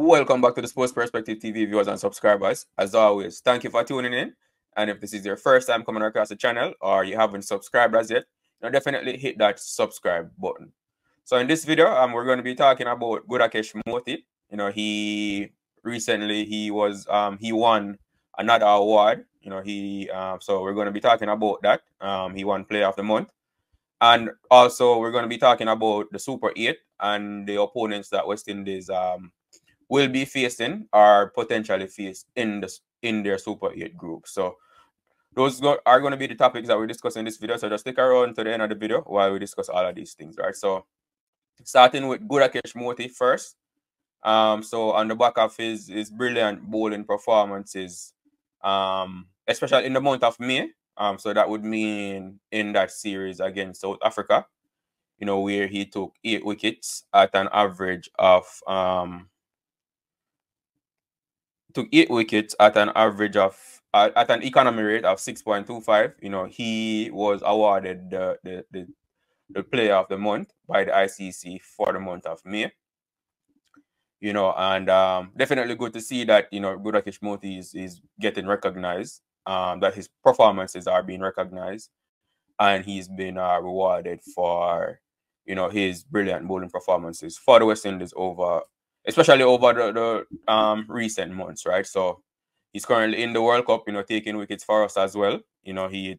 Welcome back to the Sports Perspective TV viewers and subscribers. As always, thank you for tuning in. And if this is your first time coming across the channel or you haven't subscribed as yet, definitely hit that subscribe button. So in this video, we're going to be talking about Gudakesh Motie. He recently he won another award. So we're going to be talking about that. He won Player of the Month. And also we're going to be talking about the Super 8 and the opponents that West Indies will be facing or potentially face in their Super 8 group. So those are going to be the topics that we discuss in this video. So just stick around to the end of the video while we discuss all of these things, right? So starting with Gudakesh Motie first. So on the back of his brilliant bowling performances, especially in the month of May. So that would mean in that series against South Africa, where he took 8 wickets at an average of at an economy rate of 6.25. He was awarded the Player of the Month by the ICC for the month of May. And definitely good to see that Gudakesh Motie is getting recognized, that his performances are being recognized, and he's been rewarded for his brilliant bowling performances for the West Indies especially over the recent months, right? So he's currently in the World Cup, taking wickets for us as well. He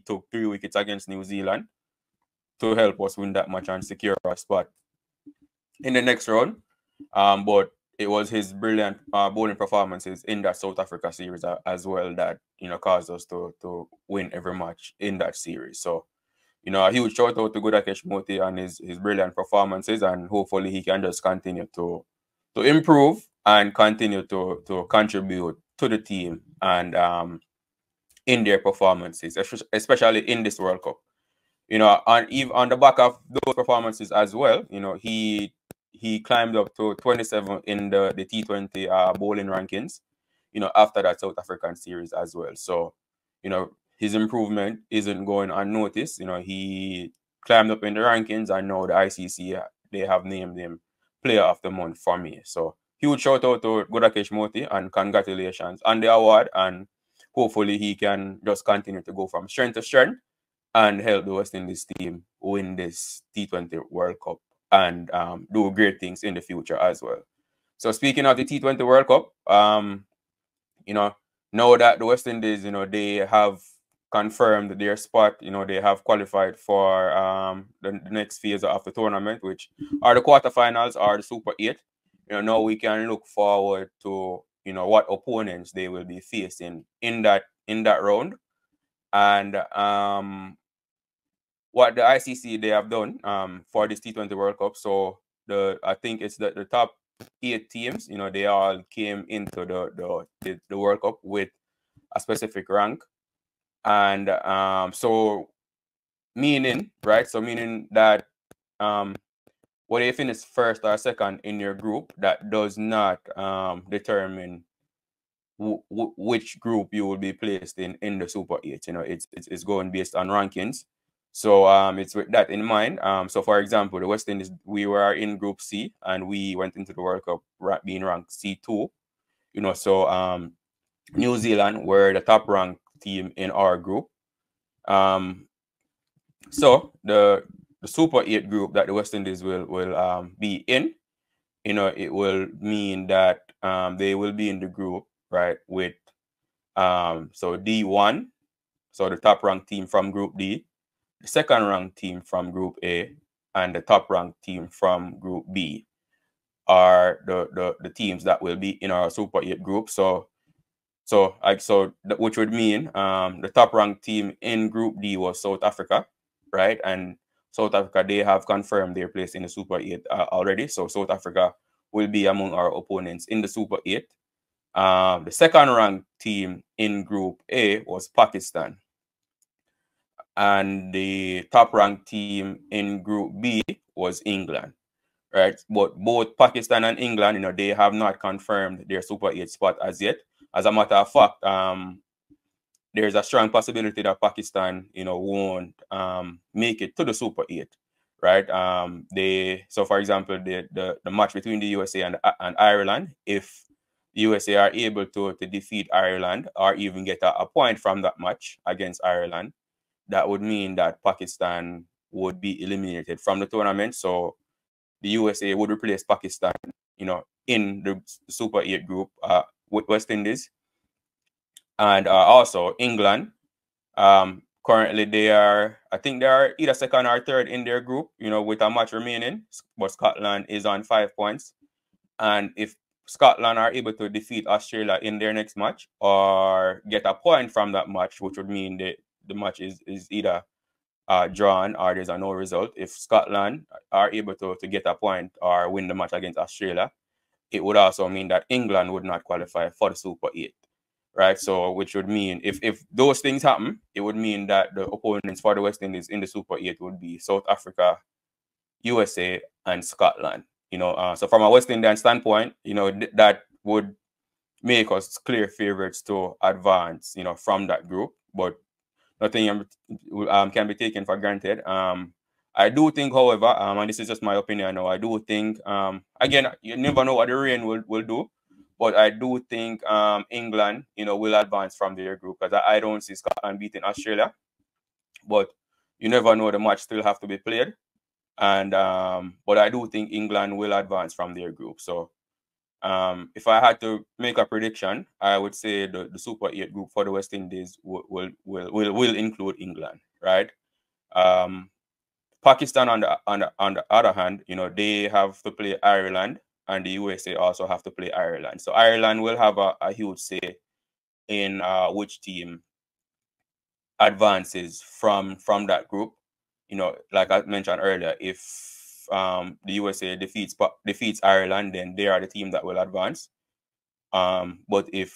took 3 wickets against New Zealand to help us win that match and secure a spot in the next round. But it was his brilliant bowling performances in that South Africa series as well that caused us to win every match in that series. So a huge shout out to Gudakesh Motie and his brilliant performances, and hopefully he can just continue to improve and continue to contribute to the team and in their performances, especially in this World Cup. And even on the back of those performances as well, he climbed up to 27 in the T20 bowling rankings, after that South African series as well. So, his improvement isn't going unnoticed. He climbed up in the rankings, and now the ICC, they have named him Player of the Month for me. So, huge shout out to Gudakesh Motie and congratulations on the award. And hopefully he can just continue to go from strength to strength and help the West Indies team win this T20 World Cup and do great things in the future as well. So speaking of the T20 World Cup, now that the West Indies, they have confirmed their spot, they have qualified for the next phase of the tournament, which are the quarterfinals or the Super 8. Now we can look forward to, what opponents they will be facing in that round. And what the ICC they have done for this T20 World Cup. So I think it's the top 8 teams, they all came into the World Cup with a specific rank. And so meaning that whether you finish first or second in your group, that does not determine which group you will be placed in the Super 8. It's going based on rankings. So it's with that in mind. So for example, the West Indies, we were in Group C and we went into the World Cup being ranked C2. So New Zealand were the top ranked team in our group. So the Super 8 group that the West Indies will be in, it will mean that they will be in the group, right, with so D1, so the top ranked team from Group D, the second ranked team from Group A, and the top ranked team from Group B are the teams that will be in our Super 8 group. Which would mean the top ranked team in Group D was South Africa, right? And South Africa, they have confirmed their place in the Super 8 already. So South Africa will be among our opponents in the Super 8. The second ranked team in Group A was Pakistan. And the top ranked team in Group B was England, right? But both Pakistan and England, they have not confirmed their Super 8 spot as yet. As a matter of fact, there's a strong possibility that Pakistan, won't make it to the Super 8, right? So for example, the match between the USA and Ireland, if USA are able to defeat Ireland or even get a point from that match against Ireland, that would mean that Pakistan would be eliminated from the tournament. So the USA would replace Pakistan, in the Super 8 group with West Indies. And also England, currently I think they are either second or third in their group, with a match remaining, but Scotland is on 5 points. And if Scotland are able to defeat Australia in their next match or get a point from that match, which would mean the match is either drawn or there's a no result. If Scotland are able to get a point or win the match against Australia, it would also mean that England would not qualify for the Super 8, right? So, which would mean if those things happen, it would mean that the opponents for the West Indies in the Super 8 would be South Africa, USA, and Scotland. So from a West Indian standpoint, that would make us clear favorites to advance, from that group. But nothing can be taken for granted. I do think, however, and this is just my opinion now, I do think, again, you never know what the rain will do, but I do think England, will advance from their group, because I don't see Scotland beating Australia. But you never know, the match still have to be played. And but I do think England will advance from their group. So if I had to make a prediction, I would say the Super 8 group for the West Indies will include England, right? Pakistan on the other hand, they have to play Ireland, and the USA also have to play Ireland. So Ireland will have a huge say in which team advances from that group. Like I mentioned earlier, if the USA defeats Ireland, then they are the team that will advance. But if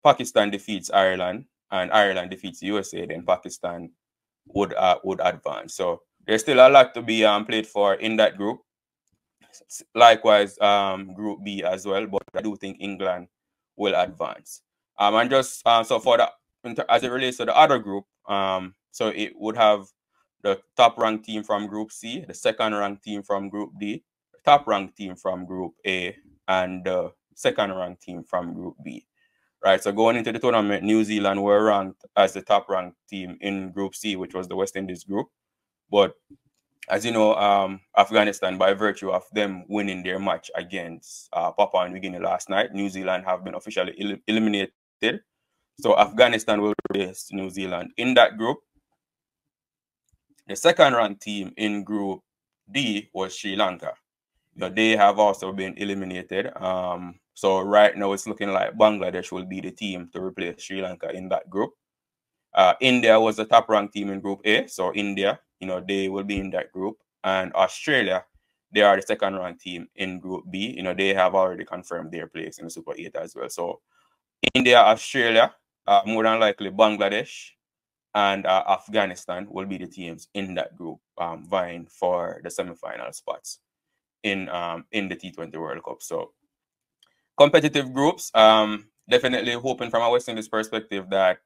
Pakistan defeats Ireland and Ireland defeats the USA, then Pakistan would advance. So there's still a lot to be played for in that group. Likewise, Group B as well. But I do think England will advance. And just so for that, as it relates to the other group, so it would have the top-ranked team from Group C, the second-ranked team from Group D, the top-ranked team from Group A, and the second-ranked team from Group B. Right, so going into the tournament, New Zealand were ranked as the top-ranked team in Group C, which was the West Indies group. But as you know, Afghanistan, by virtue of them winning their match against Papua New Guinea last night, New Zealand have been officially eliminated. So Afghanistan will face New Zealand in that group. The second-ranked team in Group D was Sri Lanka. They have also been eliminated. So right now it's looking like Bangladesh will be the team to replace Sri Lanka in that group. India was the top-ranked team in Group A. So India, they will be in that group. And Australia, they are the second-ranked team in Group B. They have already confirmed their place in the Super 8 as well. So India, Australia, more than likely Bangladesh, and Afghanistan will be the teams in that group vying for the semi-final spots in the T20 World Cup. So competitive groups, definitely hoping from a West Indies perspective that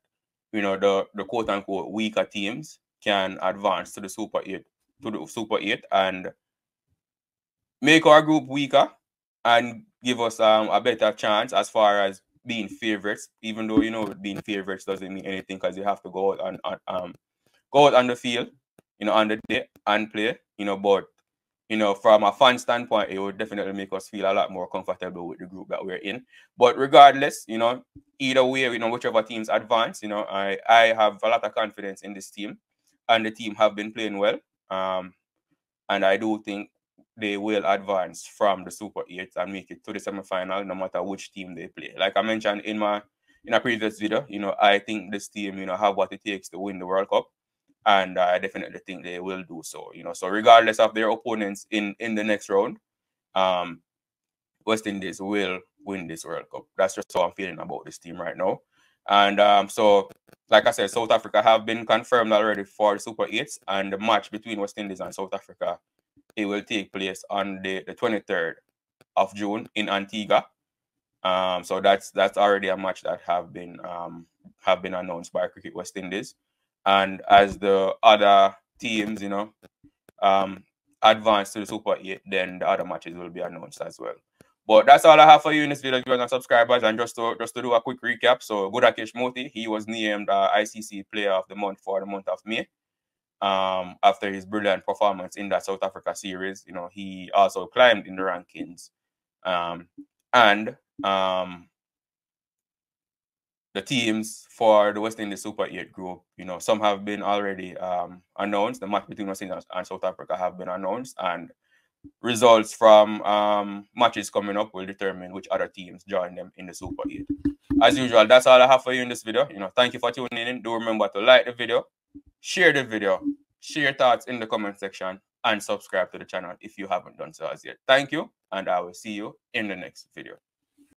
the quote-unquote weaker teams can advance to the Super 8 and make our group weaker and give us a better chance as far as being favorites, even though being favorites doesn't mean anything, because you have to go out on the field, on the day and play, but from a fan standpoint, it would definitely make us feel a lot more comfortable with the group that we're in. But regardless, either way, whichever teams advance, I have a lot of confidence in this team, and the team have been playing well. And I do think they will advance from the Super 8 and make it to the semi-final, no matter which team they play. Like I mentioned in a previous video, I think this team, have what it takes to win the World Cup. And I definitely think they will do so. So regardless of their opponents in the next round, West Indies will win this World Cup. That's just how I'm feeling about this team right now. And so, like I said, South Africa have been confirmed already for the Super 8s, and the match between West Indies and South Africa, it will take place on the 23rd of June in Antigua. So that's already a match that have been announced by Cricket West Indies. And as the other teams, advance to the Super 8, then the other matches will be announced as well. But that's all I have for you in this video, viewers and subscribers. And just to do a quick recap, so Gudakesh Motie, he was named ICC Player of the Month for the month of May. After his brilliant performance in that South Africa series, you know, he also climbed in the rankings. The teams for the West Indies Super 8 group, you know, some have been already announced. The match between West Indies and South Africa have been announced, and results from matches coming up will determine which other teams join them in the Super 8. As usual, that's all I have for you in this video. You know, thank you for tuning in. Do remember to like the video, share the video, share your thoughts in the comment section, and subscribe to the channel if you haven't done so as yet. Thank you, and I will see you in the next video.